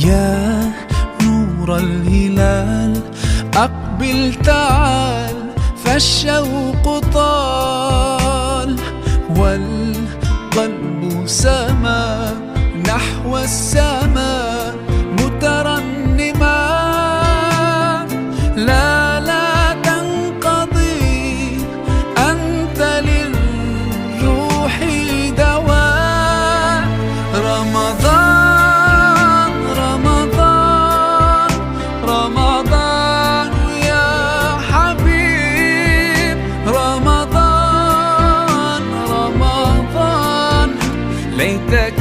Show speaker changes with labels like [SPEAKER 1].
[SPEAKER 1] يا نور الهلال أقبل تعال، فالشوق طال والقلب سما نحو السماء مترنما. لا تنقضي، أنت للروح دواء. رمضان رمضان رمضان يا حبيب، رمضان رمضان ليتك